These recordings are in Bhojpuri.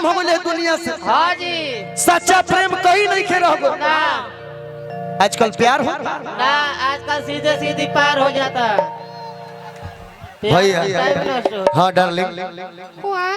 खत्म हो गए दुनिया से। हाँ जी। सच्चा प्रेम कहीं नहीं खे रह गो। ना आजकल प्यार हो ना, आजकल सीधे सीधी पार हो जाता है भैया। हाँ डार्लिंग,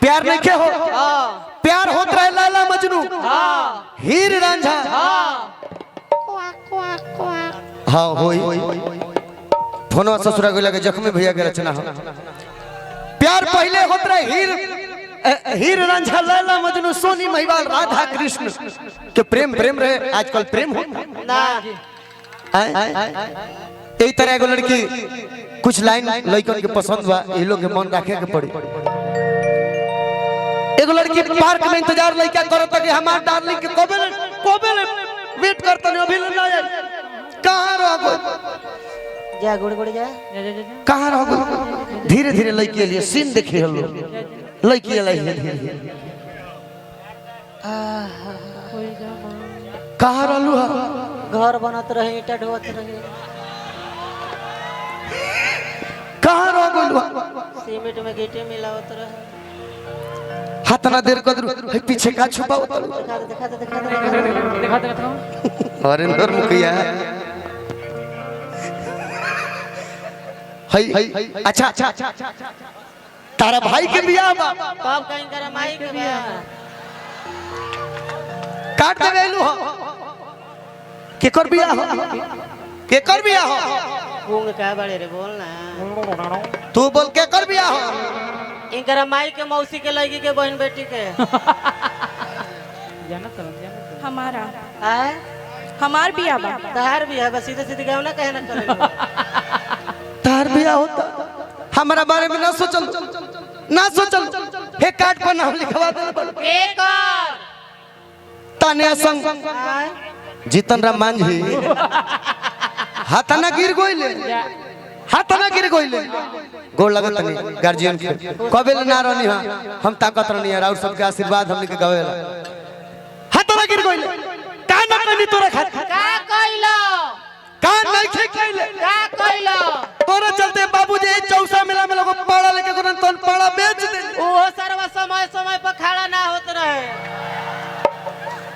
प्यार नहीं खे हो। प्यार होता है लैला मजनू, हीर रांझा। हाँ होई फोनवा ससुरा को लगे जख्मी भैया के रचना हो। प्यार पहले होता है हीर रांझा लैला मजनू सोनी महिवाल राधा कृष्ण के प्रेम प्रेम रहे। आजकल प्रेम हो ना। यही तरह एगो लड़की कुछ लाइन लड़कन के पसंद बा, ये लोग के मन रखे के पड़ी। एगो लड़की पार्क में इंतजार लड़का करता कि हमार डार्लिंग के कबे वेट करता नहीं, अभी ना आए। कहां रह गो जा गुड़ गुड़ जा कहां रह गो। धीरे धीरे लड़की लिए सीन देखे हलो लड़की धीरे कहां रहलू घर बनत रहे, ईटा ढोत रहे, कहां रह गो। सीमेंट में गिट्टी मिलावत रहे। हाथ ना देर कर पीछे का छुपा हरिंदर मुखिया। अच्छा तारा भाई के बियाह बा कब कहीं करे माई के बियाह काट दे गइलू हो। केकर बियाह हो, केकर बियाह हो। गूंग का बड़े रे बोल ना, तू बोल केकर बियाह हो। इनकरा माई के मौसी के लड़की के बहन बेटी के हमारा आए हमार बिया बा। तहार भी है, बस सीधे सीधे गाँव ना कहे ना करे। तार बियाह होता हमारा बारे में ना सोचल ना सोचल। हे कार्ड पर नाम लिखवा दे। एक और तानिया संग जीतन राम मांझी हाथना गिर गोइले, हाथना गिर गोइले। गोड़ लगत नहीं गार्जियन के कबे ना रहनी हम ताकत रहनी है और सबके आशीर्वाद हमने के गवेला। हाथना गिर गोइले का ना कनी तोरा खात का कइलो, का नहीं खे कइले का कइलो। तोरा चलते बाबूजी चौसा मेला में लोग पाड़ा लेके गुरन तोन पाड़ा बेच दे। वो सरवा समय समय पर खड़ा ना होत रहे।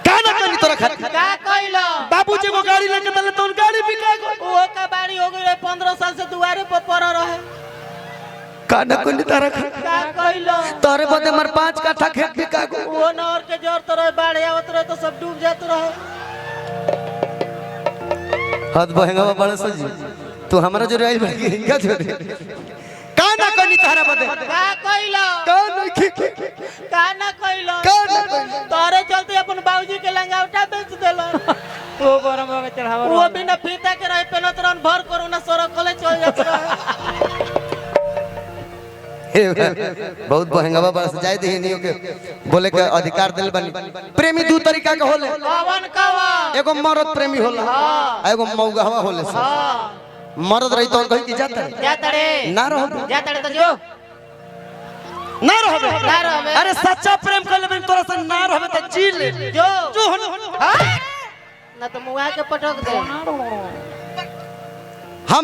का ना कनी तोरा खात का कइलो। बाबूजी वो गाड़ी लेके दले तोन गाड़ी बिका गो। वो का बाड़ी हो गई 15 साल से दुआरे पर पड़ा रहे। का ना कनी तारा खात का कइलो। तोरे बदे मर 5 काठा खेत बिका गो। वो नहर के जोर तो रहे, बाढ़ आवत रहे तो सब डूब जात रहे। हद बहंगा बड़ा सजी तू हमरा जो आई बड़ी हिंगा जो का ना कनी तारा बदे का कइलो। का नहीं का ना कइलो। का ना कनी तोरे चलते अपन बाबूजी के लंगावटा बेच देलो। वो गरम हो के चढ़ावा, वो बिना फीता के रहे पेनत रहन, भर कोरोना सर कले चल जात रहे। बहुत बहंगा बड़ा सजाए दे नहीं के बोले के अधिकार दिल बनी। प्रेमी दो तरीका के होले, कवन कवन। एगो मर्द प्रेमी होला आ एगो मौगहवा होले। मर्द रही तो कहीं की जाता है जाता रे ना रहो, जाता रे तो जो ना रहो, ना रहो। अरे सच्चा प्रेम कर ले तोरा से ना रहो तो जी ले जो जो ना तो मुआ के पटक दे। हम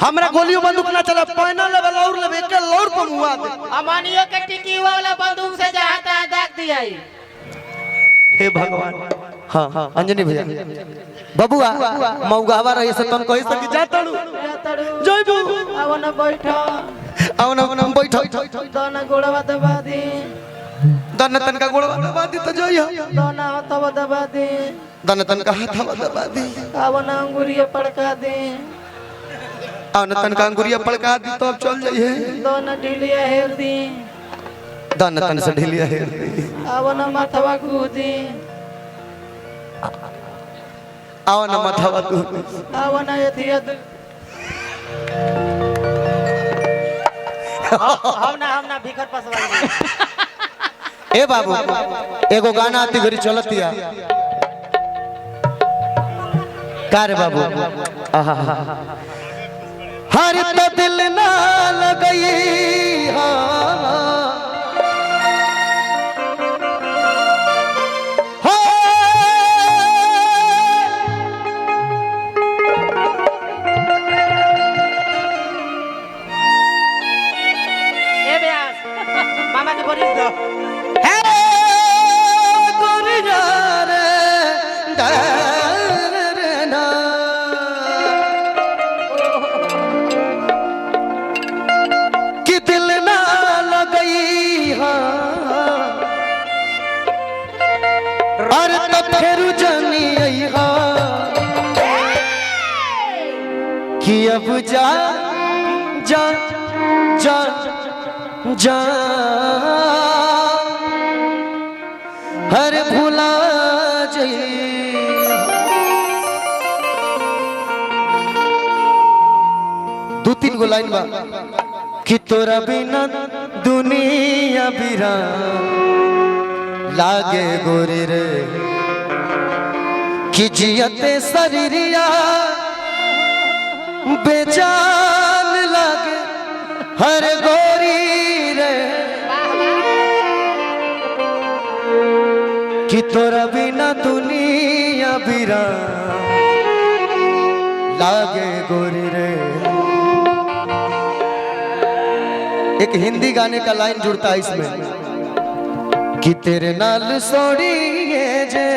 हमरा गोलियों बंदूक ना चला, पैना लेवल और लेवे के लौर पर मुआ दे। अमानियों के टिकी वाला बंदूक से जाता है दाग दिया ही। हे भगवान। हाँ अंजनी भैया बबुआ मौगावा रही से तन कहि सकी जातड़ू जय बू अब न बैठो, आओ ना बैठो दोना गोड़वा दबा दी, दन तन का गोड़वा दबा दी तो जइयो, दोना हाथवा दबा दी, दन तन का हाथवा दबा दी, अब न अंगुरिया पड़का दी, आओ न तन का अंगुरिया पड़का दी तो अब चल जाइए। दोना ढीलिया हेर दी, दन तन से ढीलिया है। अब न माथवा कूदी, आओ न माथवा तू, अब न यथिया हम ना भीखर पसवाई। ए बाबू एगो गाना आती घड़ी चलतिया का रे बाबू। हर तो दिल ना लगई मामा के बोली दो। है अब जा जा जा जा हर भुला दो तीन गो लाइन बा कि तोरा बिना दुनिया बिरा लागे गोरी रे कि जियते शरीरिया बेजान लागे हर गोरी रे कि तोरा बिना दुनिया बिरा लागे गोरी रे। एक हिंदी गाने का लाइन जुड़ता है इसमें कि तेरे नाल सोड़िए जे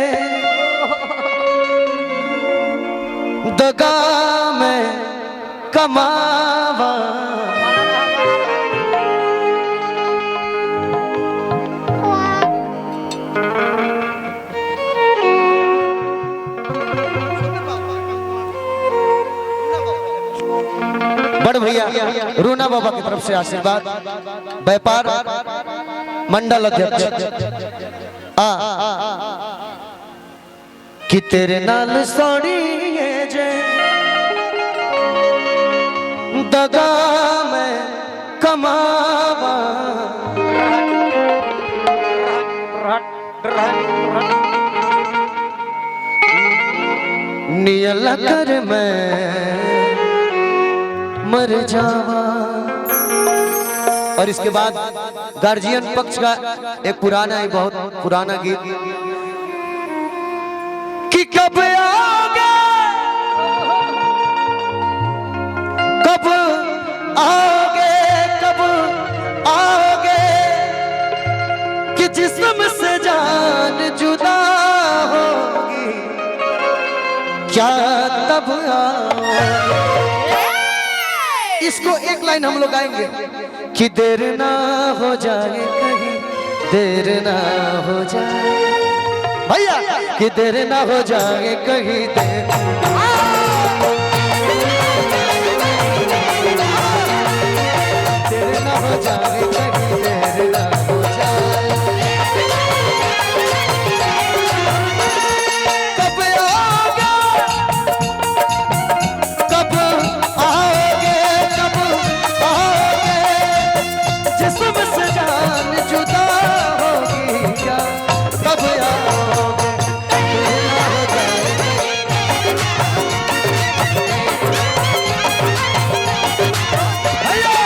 दगा में कमावा बड़ भैया रूना बाबा की तरफ से आशीर्वाद व्यापार मंडल अध्यक्ष कि तेरे नाल सोड़िए जे दगा में कमावा नियल कर मैं मर जावा। और इसके बाद गार्जियन पक्ष का एक पुराना ही बहुत पुराना गीत कि कब आओगे कब आओगे कब आओगे कि जिस्म से जान जुदा होगी क्या तब आओगे। इसको एक लाइन हम लोग गाएंगे कि देर ना हो जाए कहीं देर ना हो जाए भैया कि देर ना हो जाए कहीं देर ना हो जाए कहीं देर ना हो जाए। कब आओगे कब आओगे कब आओगे जिस्म से जान जुदा होगी क्या कब आओगे देर ना हो जाए। भैया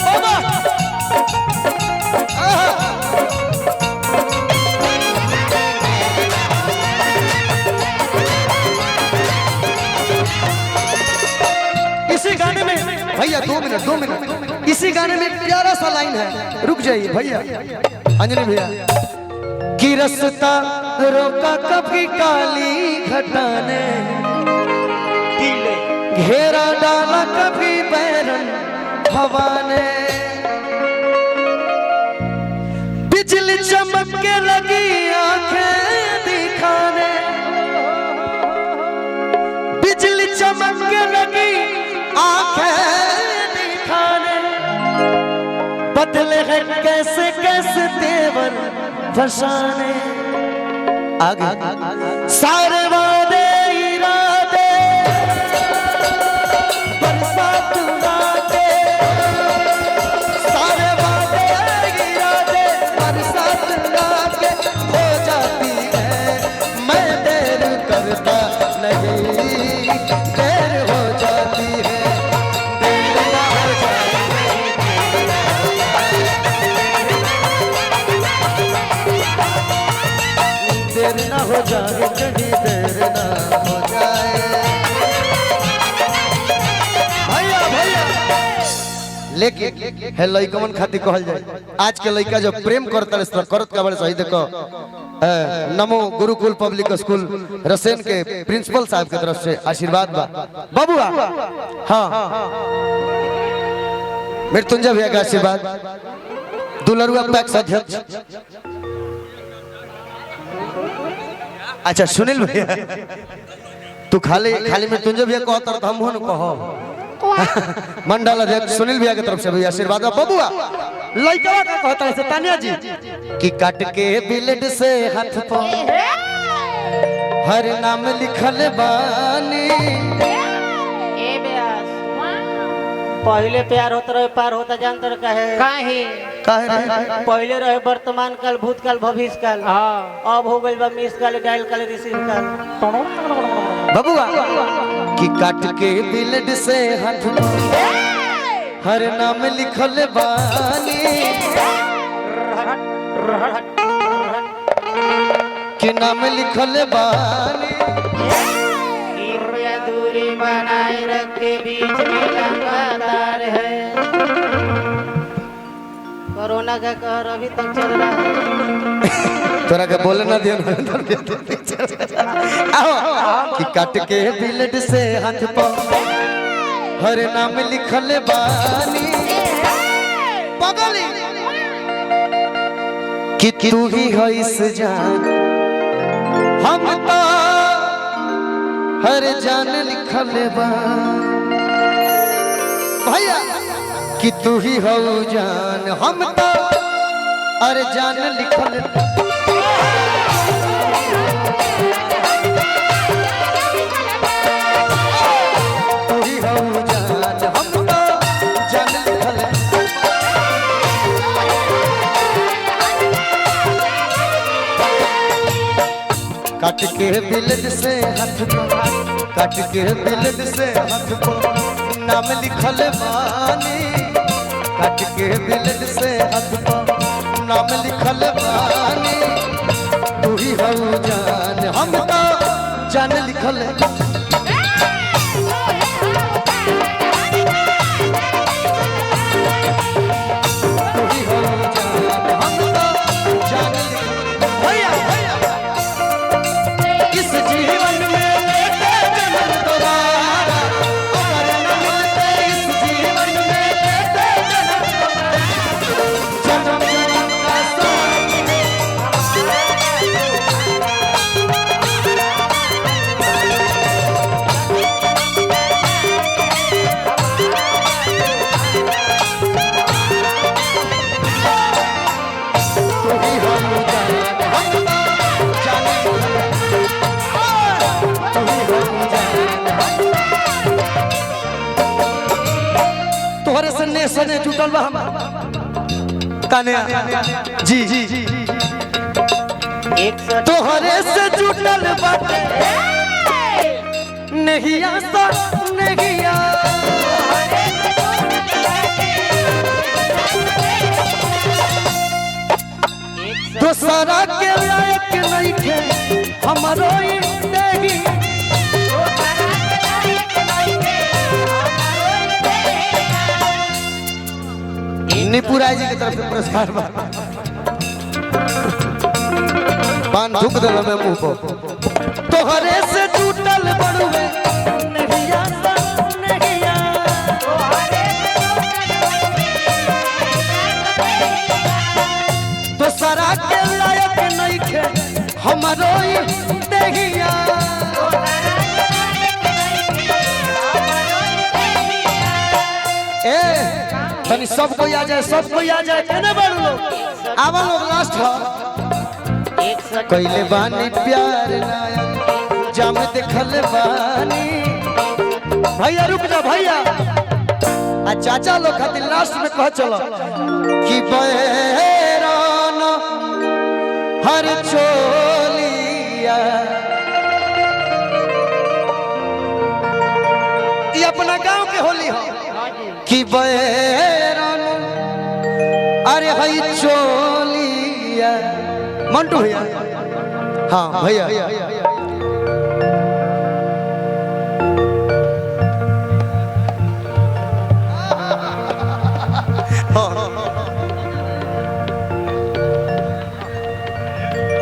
बाबा इसी गाने में भैया 2 मिनट इसी गाने में एक प्यारा सा लाइन है रुक जाइए भैया अंजलि भैया कि रास्ता रोका कभी काली घटा ने घेरा डाला कभी बैरन हवा ने बिजली चमक के लगी आंखें दिखाने बिजली चमक के लगी आंखें दिखाने बदले हैं कैसे कैसे तेवर फसाने आगे सारे वादे इरादे बरसात राते सारे वादे इरादे बरसात राते हो जाती है मैं देर करता नहीं देर हो जाती है देर ना हो जाए देर ना हो जाए कहीं देर ना हो जाए। भैया भैया लेकिन है लइकमन खातिर कहल जाए आज के लइका जो प्रेम करता है करत का बड़े सही देखो नमो गुरुकुल पब्लिक स्कूल रसेन के प्रिंसिपल साहब की तरफ से आशीर्वाद बा बाबूआ हाँ मृत्युंजय भैया का आशीर्वाद दुलरुआ पैक्स अध्यक्ष अच्छा सुनील भैया तू खाली खाली में तुझे भी कहो तर हम हो न कहो मंडल अध्यक्ष सुनील भैया की तरफ से भैया आशीर्वाद बबुआ लइका का कहता है से तानिया जी कि काट के ब्लेड से हाथ पर हर नाम लिखल बानी ए ब्यास पहले प्यार होता रहे पार होता जानते रहे काहे काहे रे पहले रहे वर्तमान काल भूतकाल भविष्य काल अब हो गइल बा miss call dial call receive call बबुआ कि काट के ब्लेड से हाथ पर हर नाम लिखल बानी कि नाम लिखल बानी दूरी बनाए रखे बीच में लगातार है कोरोना का कहर अभी तक चल रहा है तोरा के बोले ना दियो आओ कि काट के ब्लेड से हाथ पर हर नाम लिखल बानी पगली कि तू ही है इस जान हम तो हर जान लिखल बा भैया कि तू ही हो जान हम तो हर जान लिखल तू ही हो जान हम तो जान लिखल काट के ब्लेड से हाथ पर काट के ब्लेड से हाथ पर नाम लिखल बानी काट के ब्लेड से हाथ पर नाम लिखल बानी तू ही हो जान हम तो जान लिखल तू ही हो जान हम तो जान लिखल भैया इस जीवन में लेते जन्म दोबारा अगर न मिलते इस जीवन में लेते जन्म जन्म का तू ही हो जान हम जान तोहरे सन्ने सने जुटल बा हम काने जी जी तोहरे से जुटल बाटे नहिया सा नहिया दोसरा के लायक नहीं थे हमारो जिंदगी निपुरा जी की तरफ से पुरस्कार पान थूक दिल में मुंह को तोहरे से टूटल बड़ुए नहिया सा नहिया दोसरा के लायक नहीं खे हमारो देहिया ए तनी सब कोई आ जाए केने बड़ लोग आवा लोग लास्ट हो कइले बानी प्यार नायक जाम देखल बानी भैया रुक जा भैया आ चाचा लोग खातिर लास्ट में कह चलो कि बैरान हर चोलिया ये अपना गांव के होली हो कि बैरान अरे हई चोलिया मंटू भैया हाँ भैया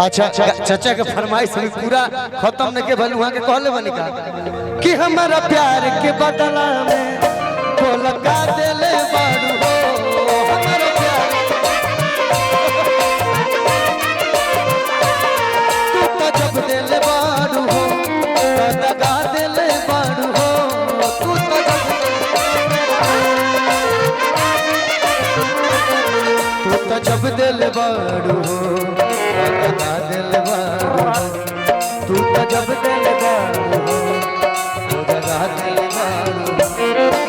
अच्छा चाचा के फरमाइश में पूरा खत्म नहीं के भले वहां के कहले बनी का कि हमारा प्यार के बदला में बोल का देले बाड़ू हो हमारा प्यार तू तो जब देले बाड़ू हो दगा दे बारू हो दगा दिल बारू हो तू तो जब दिल बारू हो दगा दिल बारू हो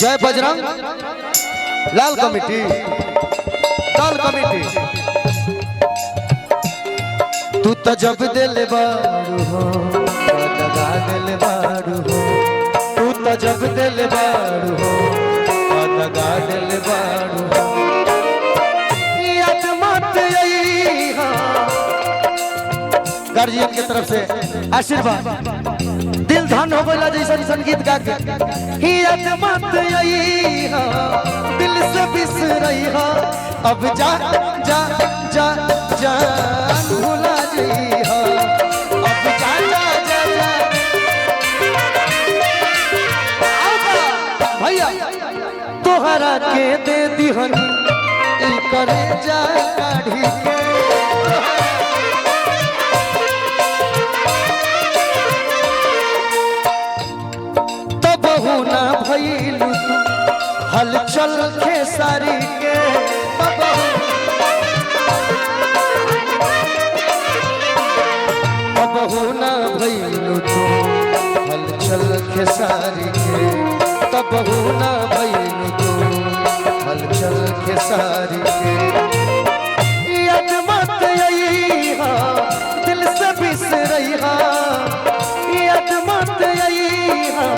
जय बजरंग लाल कमेटी तू तो जब दिल बारू हो दगा दिल बारू हो तू तो जब दिल बारू हो दगा दिल बारू हो याद मत आई गार्जियन की तरफ से आशीर्वाद दिल धन हो गया जैसा संगीत गा के याद मत आई दिल से बिसरई हा अब जा जा जा जान भुला जई हा अब जा जा जा जा भैया तोहरा के दे दिहनी ई करे जा काढ़ी के ना भइलू हलचल खेसारी के बबहू ना भइलू तू हलचल खेसारी के तबहू ना भइलू तू हलचल खेसारी के याद मत आई हा दिल से बिसरई हा याद मत आई हा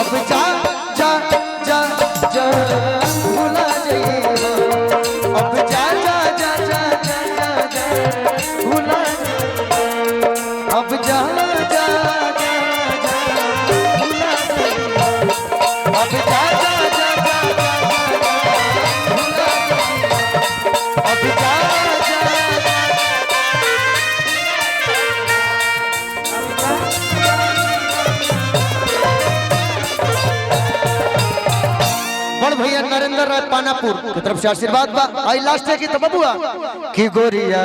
अब जा जा जा जा भुला जाइए अब जा जा जा जा जा जा जा भुला अब जा जा जा जा भुला अब जा जा जा जा भुला अब जा भैया नरेंद्र राय पानापुर की तरफ से आशीर्वाद बा आई लास्ट है कि तो बबुआ की गोरिया